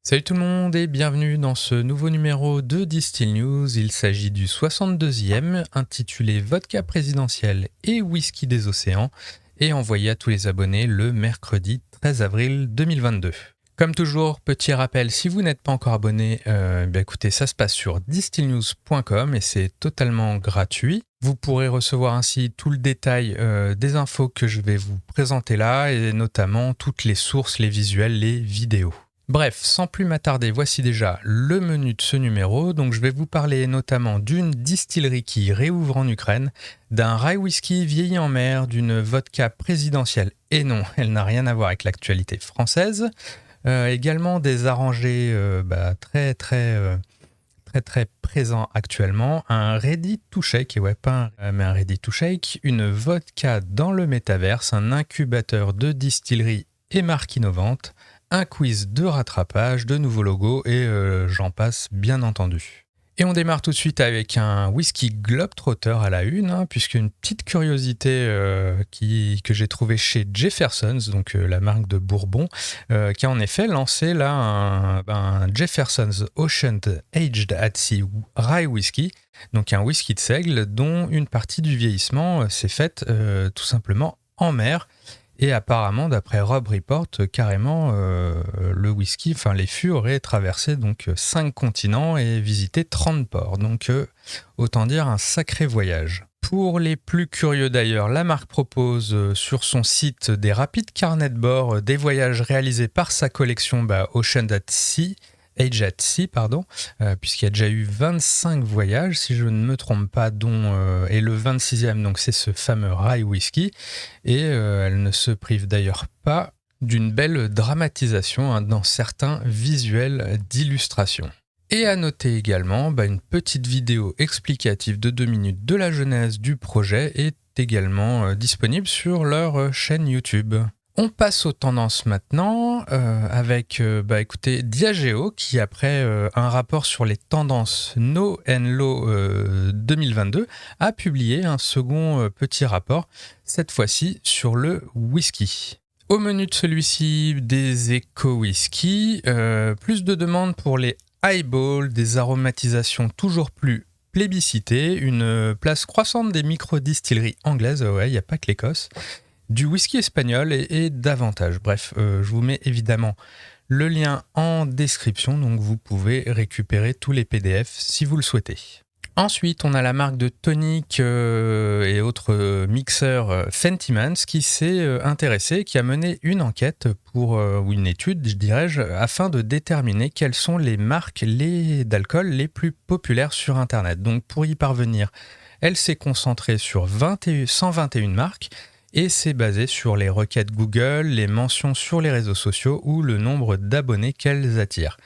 Salut tout le monde et bienvenue dans ce nouveau numéro de Distill News. Il s'agit du 62e, intitulé Vodka présidentiel et whisky des océans, et envoyé à tous les abonnés le mercredi 13 avril 2022. Comme toujours, petit rappel, si vous n'êtes pas encore abonné, écoutez, ça se passe sur distillnews.com et c'est totalement gratuit. Vous pourrez recevoir ainsi tout le détail des infos que je vais vous présenter là, et notamment toutes les sources, les visuels, les vidéos. Bref, sans plus m'attarder, voici déjà le menu de ce numéro. Donc je vais vous parler notamment d'une distillerie qui réouvre en Ukraine, d'un rye whisky vieilli en mer, d'une vodka présidentielle, et non, elle n'a rien à voir avec l'actualité française. Également des arrangés très présents actuellement, un ready to shake, mais un ready to shake, une vodka dans le métaverse, un incubateur de distillerie et marques innovantes, un quiz de rattrapage, de nouveaux logos et j'en passe bien entendu. Et on démarre tout de suite avec un whisky Globetrotter à la une, puisque une petite curiosité que j'ai trouvée chez Jefferson's, donc la marque de Bourbon, qui a en effet lancé là un Jefferson's Ocean Aged at Sea Rye Whisky, donc un whisky de seigle dont une partie du vieillissement s'est faite tout simplement en mer. Et apparemment, d'après Rob Report, carrément, le whisky, les fûts auraient traversé donc 5 continents et visité 30 ports. Donc, autant dire un sacré voyage. Pour les plus curieux d'ailleurs, la marque propose sur son site des rapides carnets de bord des voyages réalisés par sa collection Ocean at Sea, Age at Sea, puisqu'il y a déjà eu 25 voyages, si je ne me trompe pas, et le 26e, donc c'est ce fameux rye whisky, et elle ne se prive d'ailleurs pas d'une belle dramatisation dans certains visuels d'illustration. Et à noter également, une petite vidéo explicative de 2 minutes de la genèse du projet est également disponible sur leur chaîne YouTube. On passe aux tendances maintenant avec Diageo qui, après un rapport sur les tendances No and Low 2022, a publié un second petit rapport, cette fois-ci sur le whisky. Au menu de celui-ci, des éco-whisky, plus de demandes pour les highballs, des aromatisations toujours plus plébiscitées, une place croissante des micro-distilleries anglaises, il n'y a pas que l'Écosse, du whisky espagnol et davantage. Bref, je vous mets évidemment le lien en description, donc vous pouvez récupérer tous les PDF si vous le souhaitez. Ensuite, on a la marque de tonic et autres mixeurs Fentimans qui s'est intéressée, qui a mené une enquête ou une étude, dirais-je, afin de déterminer quelles sont les marques d'alcool les plus populaires sur Internet. Donc pour y parvenir, elle s'est concentrée sur 121 marques, et c'est basé sur les requêtes Google, les mentions sur les réseaux sociaux ou le nombre d'abonnés qu'elles attirent.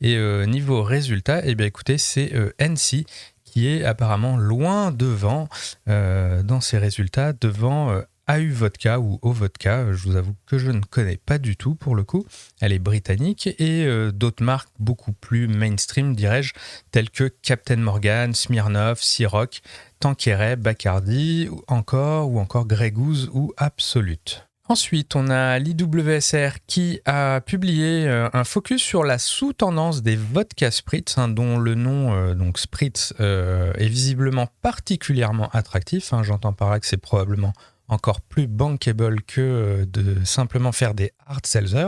Et niveau résultat, écoutez, c'est NC qui est apparemment loin devant dans ses résultats, devant AU Vodka ou O Vodka. Je vous avoue que je ne connais pas du tout pour le coup. Elle est britannique, et d'autres marques beaucoup plus mainstream, dirais-je, telles que Captain Morgan, Smirnoff, Ciroc, Tanqueray, Bacardi, ou encore Grey Goose ou Absolute. Ensuite, on a l'IWSR qui a publié un focus sur la sous-tendance des vodka spritz, dont le nom donc spritz est visiblement particulièrement attractif. J'entends par là que c'est probablement encore plus bankable que de simplement faire des hard seltzer.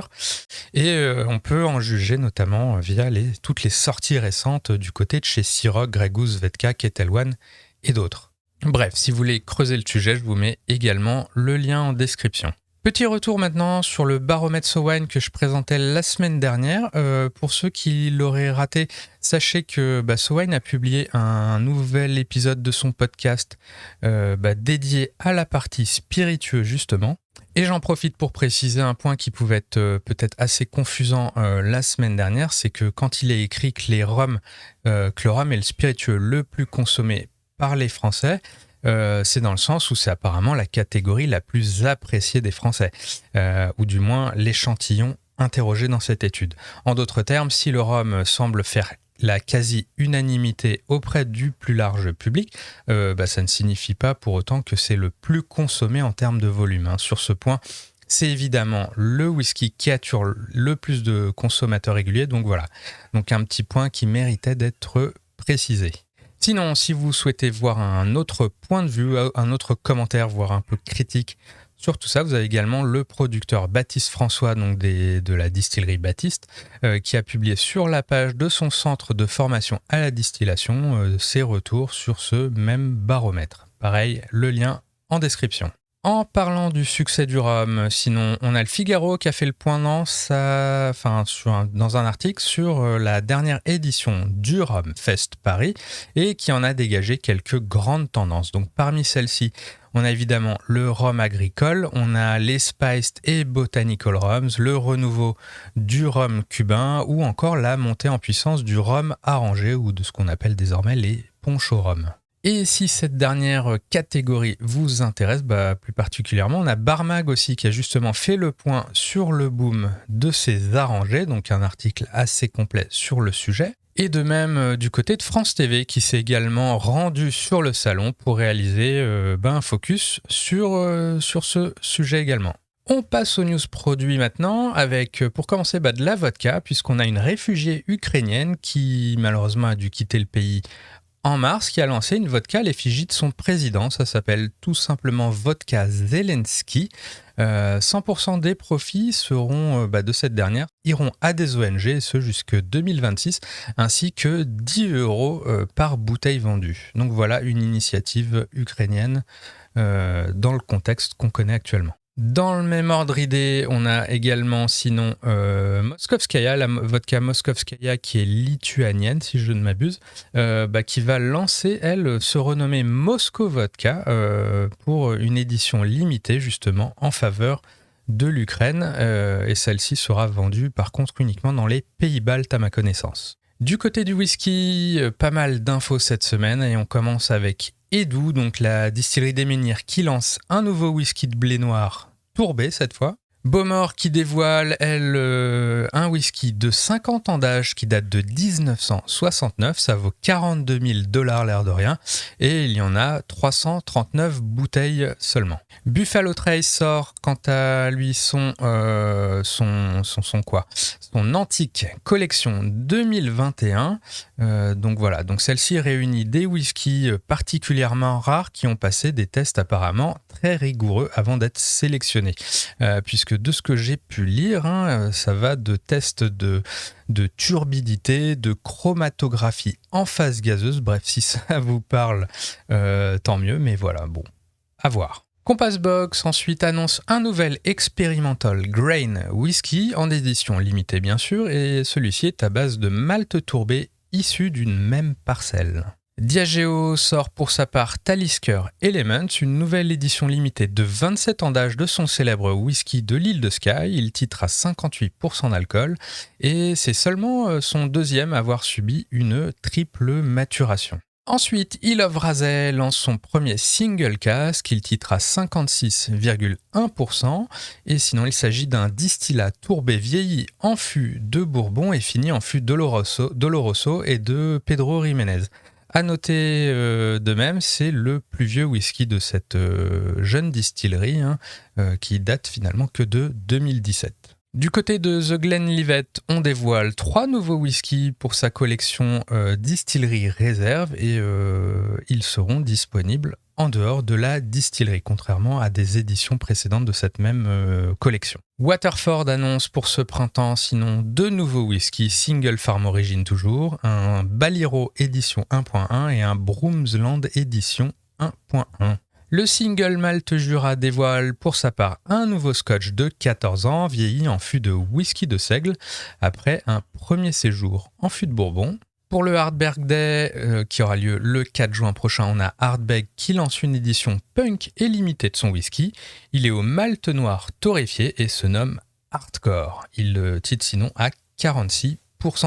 Et on peut en juger notamment via toutes les sorties récentes du côté de chez Ciroc, Grey Goose, Vodka, Ketel One et d'autres. Bref, si vous voulez creuser le sujet, je vous mets également le lien en description. Petit retour maintenant sur le baromètre SoWine que je présentais la semaine dernière. Pour ceux qui l'auraient raté, sachez que SoWine a publié un nouvel épisode de son podcast dédié à la partie spiritueux justement. Et j'en profite pour préciser un point qui pouvait être peut-être assez confusant la semaine dernière, c'est que quand il est écrit que le rhum est le spiritueux le plus consommé par les Français, c'est dans le sens où c'est apparemment la catégorie la plus appréciée des Français, ou du moins l'échantillon interrogé dans cette étude. En d'autres termes, si le rhum semble faire la quasi-unanimité auprès du plus large public, ça ne signifie pas pour autant que c'est le plus consommé en termes de volume. Sur ce point, C'est évidemment le whisky qui attire le plus de consommateurs réguliers, donc voilà. Donc un petit point qui méritait d'être précisé. Sinon, si vous souhaitez voir un autre point de vue, un autre commentaire, voire un peu critique sur tout ça, vous avez également le producteur Baptiste François, donc de la distillerie Baptiste, qui a publié sur la page de son centre de formation à la distillation ses retours sur ce même baromètre. Pareil, le lien en description. En parlant du succès du rhum, sinon, on a le Figaro qui a fait le point dans un article sur la dernière édition du Rhum Fest Paris et qui en a dégagé quelques grandes tendances. Donc parmi celles-ci, on a évidemment le rhum agricole, on a les spiced et botanical rums, le renouveau du rhum cubain ou encore la montée en puissance du rhum arrangé ou de ce qu'on appelle désormais les punch au rhum. Et si cette dernière catégorie vous intéresse, plus particulièrement, on a Barmag aussi qui a justement fait le point sur le boom de ces arrangés, donc un article assez complet sur le sujet. Et de même du côté de France TV qui s'est également rendu sur le salon pour réaliser un focus sur ce sujet également. On passe aux news produits maintenant avec, pour commencer, de la vodka, puisqu'on a une réfugiée ukrainienne qui malheureusement a dû quitter le pays en mars, qui a lancé une vodka à l'effigie de son président. Ça s'appelle tout simplement Vodka Zelensky. 100% des profits de cette dernière iront à des ONG, et ce jusque 2026, ainsi que 10 € par bouteille vendue. Donc voilà une initiative ukrainienne dans le contexte qu'on connaît actuellement. Dans le même ordre d'idée, on a également sinon Moskovskaya, la vodka Moskovskaya qui est lituanienne si je ne m'abuse, qui va lancer, elle, se renommer Moscow Vodka pour une édition limitée justement en faveur de l'Ukraine et celle-ci sera vendue par contre uniquement dans les pays baltes à ma connaissance. Du côté du whisky, pas mal d'infos cette semaine et on commence avec Edou, donc la distillerie des Menhirs qui lance un nouveau whisky de blé noir tourbé cette fois. Beaumort qui dévoile, elle, un whisky de 50 ans d'âge qui date de 1969. Ça vaut 42 000 $ l'air de rien. Et il y en a 339 bouteilles seulement. Buffalo Trace sort quant à lui son antique collection 2021. Donc voilà, donc celle-ci réunit des whiskies particulièrement rares qui ont passé des tests apparemment très rigoureux avant d'être sélectionnés. Puisque de ce que j'ai pu lire, ça va de tests de turbidité, de chromatographie en phase gazeuse. Bref, si ça vous parle, tant mieux, mais voilà, bon, à voir. Compass Box ensuite annonce un nouvel experimental grain whisky en édition limitée bien sûr, et celui-ci est à base de malt tourbé issu d'une même parcelle. Diageo sort pour sa part Talisker Elements, une nouvelle édition limitée de 27 ans d'âge de son célèbre whisky de l'île de Skye. Il titre à 58% d'alcool et c'est seulement son deuxième à avoir subi une triple maturation. Ensuite, Hill of Razel lance son premier single cask, il titre à 56,1%, et sinon il s'agit d'un distillat tourbé vieilli en fût de Bourbon et fini en fût d'Oloroso et de Pedro Ximénez. À noter de même, c'est le plus vieux whisky de cette jeune distillerie qui date finalement que de 2017. Du côté de The Glenlivet, on dévoile 3 nouveaux whiskies pour sa collection Distillerie Réserve et ils seront disponibles en dehors de la distillerie, contrairement à des éditions précédentes de cette même collection. Waterford annonce pour ce printemps sinon 2 nouveaux whiskies Single Farm Origin toujours, un Baliro édition 1.1 et un Broomsland édition 1.1. Le single Malt Jura dévoile pour sa part un nouveau scotch de 14 ans, vieilli en fût de whisky de seigle, après un premier séjour en fût de Bourbon. Pour le Ardbeg Day, qui aura lieu le 4 juin prochain, on a Ardbeg qui lance une édition punk et limitée de son whisky. Il est au malt noir torréfié et se nomme Hardcore. Il le titre sinon à 46%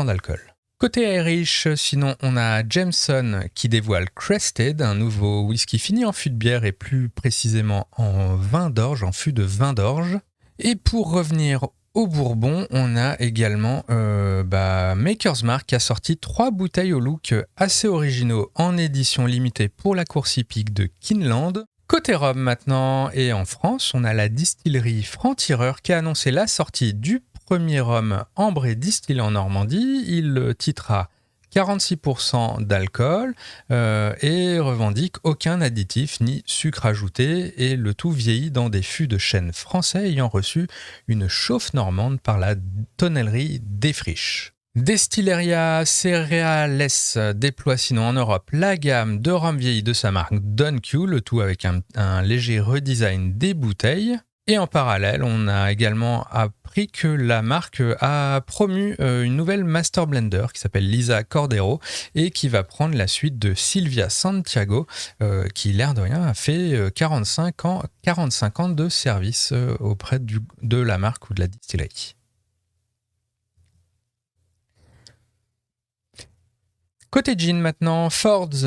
d'alcool. Côté Irish, sinon on a Jameson qui dévoile Crested, un nouveau whisky fini en fût de bière et plus précisément en vin d'orge, en fût de vin d'orge. Et pour revenir au Bourbon, on a également Maker's Mark qui a sorti 3 bouteilles au look assez originaux en édition limitée pour la course hippique de Kinland. Côté rhum maintenant, et en France, on a la distillerie Franc-Tireur qui a annoncé la sortie du premier rhum ambré distillé en Normandie. Il titrera 46% d'alcool et revendique aucun additif ni sucre ajouté, et le tout vieilli dans des fûts de chêne français ayant reçu une chauffe normande par la tonnellerie Défriche. Destilleria Cereales déploie sinon en Europe la gamme de rhum vieilli de sa marque Don Q, le tout avec un léger redesign des bouteilles. Et en parallèle, on a également appris que la marque a promu une nouvelle master blender qui s'appelle Lisa Cordero et qui va prendre la suite de Silvia Santiago, qui, l'air de rien, a fait 45 ans de service auprès de la marque ou de la distillerie. Côté gin maintenant, Ford's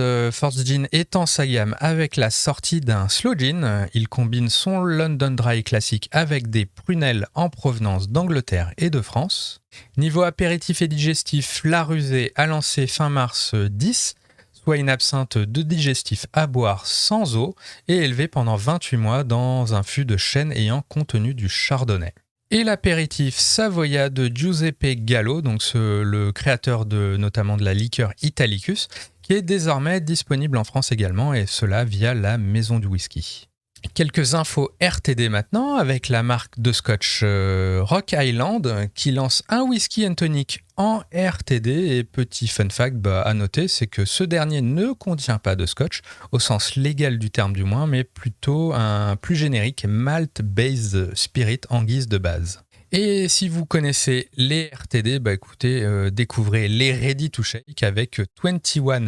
Gin étend sa gamme avec la sortie d'un slow gin. Il combine son London Dry classique avec des prunelles en provenance d'Angleterre et de France. Niveau apéritif et digestif, La Rusée a lancé fin mars 10, soit une absinthe de digestif à boire sans eau et élevée pendant 28 mois dans un fût de chêne ayant contenu du chardonnay. Et l'apéritif Savoia de Giuseppe Gallo, donc le créateur notamment de la liqueur Italicus, qui est désormais disponible en France également, et cela via la Maison du Whisky. Quelques infos RTD maintenant, avec la marque de scotch Rock Island qui lance un whisky and tonic en RTD. Et petit fun fact à noter, c'est que ce dernier ne contient pas de scotch, au sens légal du terme du moins, mais plutôt un plus générique malt-based spirit en guise de base. Et si vous connaissez les RTD, écoutez, découvrez les Ready to Shake avec 21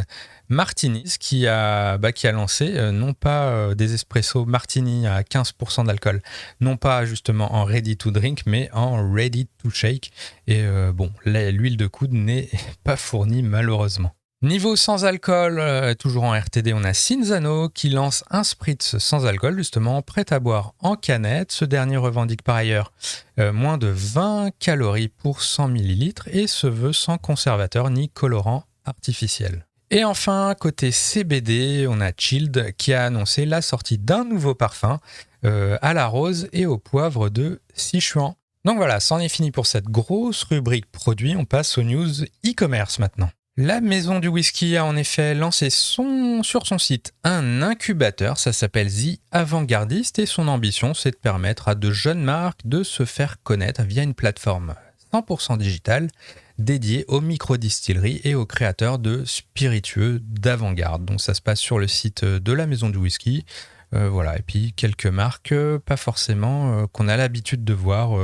Martinis qui a là non pas des espresso martini à 15% d'alcool, non pas justement en Ready to Drink, mais en Ready to Shake. Et l'huile de coude n'est pas fournie malheureusement. Niveau sans alcool, toujours en RTD, on a Cinzano qui lance un spritz sans alcool, justement, prêt à boire en canette. Ce dernier revendique par ailleurs moins de 20 calories pour 100 ml et se veut sans conservateur ni colorant artificiel. Et enfin, côté CBD, on a Chilled qui a annoncé la sortie d'un nouveau parfum à la rose et au poivre de Sichuan. Donc voilà, c'en est fini pour cette grosse rubrique produits. On passe aux news e-commerce maintenant. La Maison du Whisky a en effet lancé sur son site un incubateur, ça s'appelle The Avant-Gardiste, et son ambition c'est de permettre à de jeunes marques de se faire connaître via une plateforme 100% digitale dédiée aux microdistilleries et aux créateurs de spiritueux d'avant-garde. Donc ça se passe sur le site de la Maison du Whisky. Et puis quelques marques pas forcément qu'on a l'habitude de voir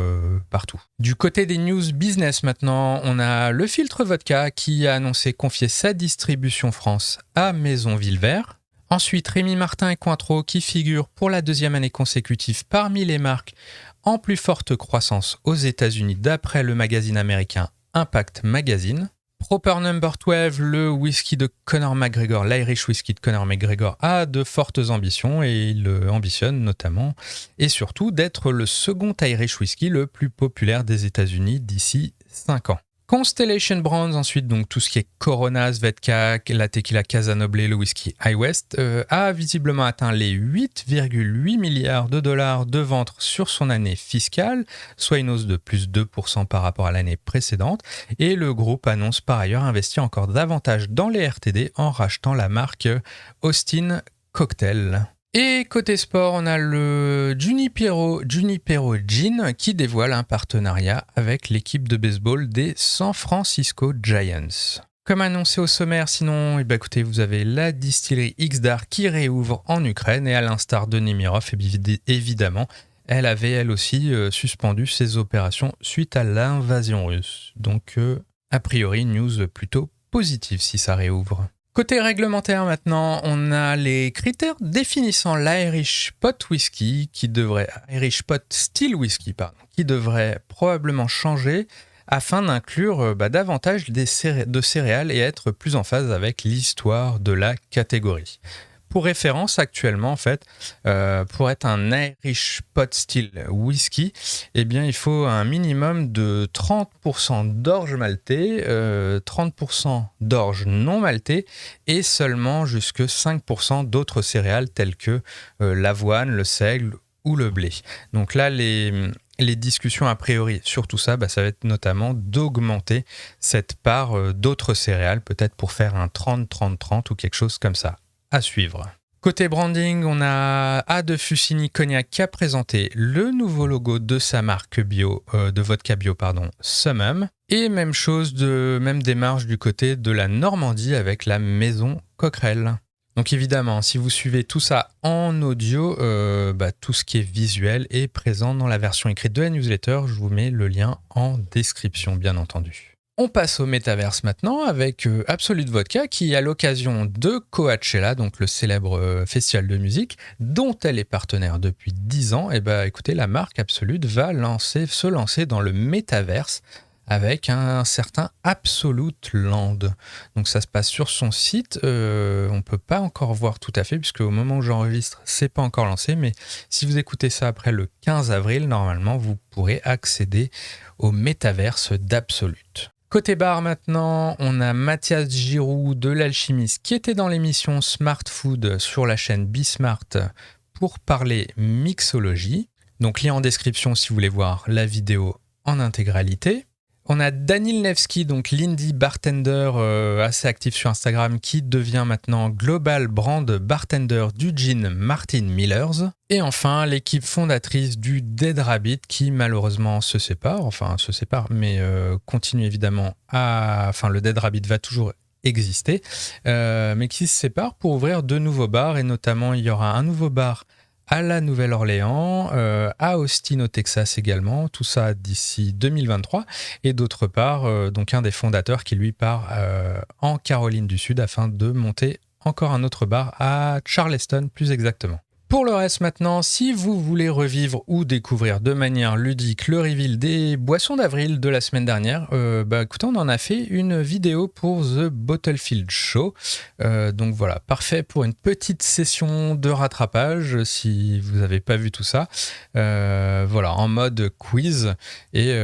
partout. Du côté des news business maintenant, on a le Filtre Vodka qui a annoncé confier sa distribution France à Maison Villevert. Ensuite, Rémi Martin et Cointreau qui figurent pour la deuxième année consécutive parmi les marques en plus forte croissance aux États-Unis d'après le magazine américain Impact Magazine. Proper No. 12, le whisky de Conor McGregor, l'Irish whisky de Conor McGregor, a de fortes ambitions et il ambitionne notamment et surtout d'être le second Irish whisky le plus populaire des États-Unis d'ici 5 ans. Constellation Brands, ensuite, donc tout ce qui est Corona, Svedka, la tequila Casa Noble, le whisky High West, a visiblement atteint les 8,8 milliards de dollars de ventes sur son année fiscale, soit une hausse de plus 2% par rapport à l'année précédente. Et le groupe annonce par ailleurs investir encore davantage dans les RTD en rachetant la marque Austin Cocktail. Et côté sport, on a le Junipero Gin qui dévoile un partenariat avec l'équipe de baseball des San Francisco Giants. Comme annoncé au sommaire, sinon, écoutez, vous avez la distillerie Xdar qui réouvre en Ukraine et à l'instar de Nemirov, évidemment, elle avait elle aussi suspendu ses opérations suite à l'invasion russe. Donc, a priori, news plutôt positive si ça réouvre. Côté réglementaire maintenant, on a les critères définissant l'Irish Pot Whisky Irish Pot Still Whisky, qui devrait probablement changer afin d'inclure davantage de céréales et être plus en phase avec l'histoire de la catégorie. pour référence, actuellement, en fait, pour être un Irish pot still whisky, eh bien, il faut un minimum de 30% d'orge maltais, 30% d'orge non maltais et seulement jusque 5% d'autres céréales telles que l'avoine, le seigle ou le blé. Donc là, les discussions a priori sur tout ça, ça va être notamment d'augmenter cette part d'autres céréales, peut-être pour faire un 30-30-30 ou quelque chose comme ça. À suivre. Côté branding, on a A de Fucini Cognac qui a présenté le nouveau logo de sa marque bio, de vodka bio, Summum. Et même chose, même démarche du côté de la Normandie avec la maison Coquerel. Donc évidemment, si vous suivez tout ça en audio, tout ce qui est visuel est présent dans la version écrite de la newsletter. Je vous mets le lien en description, bien entendu. On passe au métaverse maintenant avec Absolut Vodka qui, à l'occasion de Coachella, donc le célèbre festival de musique, dont elle est partenaire depuis 10 ans, écoutez, la marque Absolut va se lancer dans le métaverse avec un certain Absolute Land. Donc ça se passe sur son site, on ne peut pas encore voir tout à fait puisque au moment où j'enregistre, c'est pas encore lancé, mais si vous écoutez ça après le 15 avril, normalement vous pourrez accéder au métaverse d'Absolute. Côté bar maintenant, on a Mathias Giroud de l'Alchimiste qui était dans l'émission Smart Food sur la chaîne Bismart pour parler mixologie. Donc lien en description si vous voulez voir la vidéo en intégralité. On a Daniel Nevsky, donc l'indie bartender assez actif sur Instagram, qui devient maintenant Global Brand Bartender du gin Martin Millers. Et enfin, l'équipe fondatrice du Dead Rabbit, qui malheureusement se sépare, mais continue évidemment le Dead Rabbit va toujours exister, mais qui se sépare pour ouvrir de nouveaux bars, et notamment il y aura un nouveau bar à la Nouvelle-Orléans, à Austin au Texas également, tout ça d'ici 2023, et d'autre part, donc un des fondateurs qui lui part en Caroline du Sud afin de monter encore un autre bar à Charleston plus exactement. Pour le reste maintenant, si vous voulez revivre ou découvrir de manière ludique le reveal des boissons d'avril de la semaine dernière, écoutez, on en a fait une vidéo pour The Bottlefield Show. Donc voilà, parfait pour une petite session de rattrapage si vous n'avez pas vu tout ça. En mode quiz. Et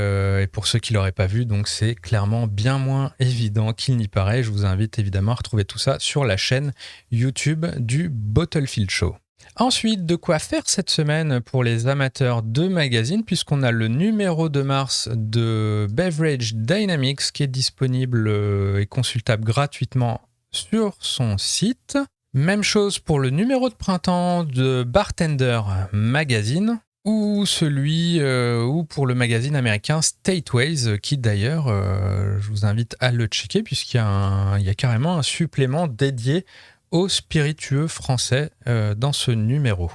pour ceux qui ne l'auraient pas vu, donc c'est clairement bien moins évident qu'il n'y paraît. Je vous invite évidemment à retrouver tout ça sur la chaîne YouTube du Bottlefield Show. Ensuite, de quoi faire cette semaine pour les amateurs de magazines, puisqu'on a le numéro de mars de Beverage Dynamics qui est disponible et consultable gratuitement sur son site. Même chose pour le numéro de printemps de Bartender Magazine, ou pour le magazine américain Stateways, qui d'ailleurs, je vous invite à le checker, puisqu'il y a carrément un supplément dédié aux spiritueux français dans ce numéro.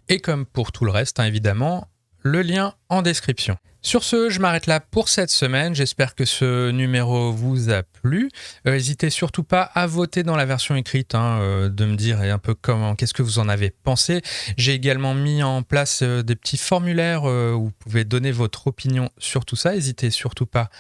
Et comme pour tout le reste, évidemment, le lien en description. Sur ce, je m'arrête là pour cette semaine. J'espère que ce numéro vous a plu. N'hésitez surtout pas à voter dans la version écrite, de me dire un peu qu'est-ce que vous en avez pensé. J'ai également mis en place des petits formulaires où vous pouvez donner votre opinion sur tout ça. N'hésitez surtout pas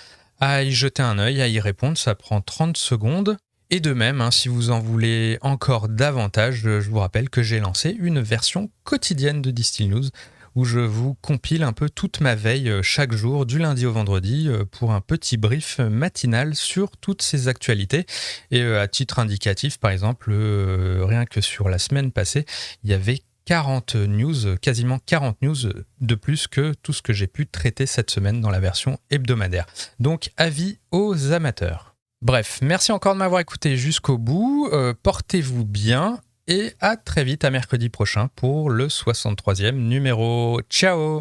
à y jeter un œil, à y répondre. Ça prend 30 secondes. Et de même, si vous en voulez encore davantage, je vous rappelle que j'ai lancé une version quotidienne de Distill News où je vous compile un peu toute ma veille chaque jour, du lundi au vendredi, pour un petit brief matinal sur toutes ces actualités. Et à titre indicatif, par exemple, rien que sur la semaine passée, il y avait 40 news, quasiment 40 news de plus que tout ce que j'ai pu traiter cette semaine dans la version hebdomadaire. Donc, avis aux amateurs. Bref, merci encore de m'avoir écouté jusqu'au bout, portez-vous bien et à très vite à mercredi prochain pour le 63e numéro. Ciao!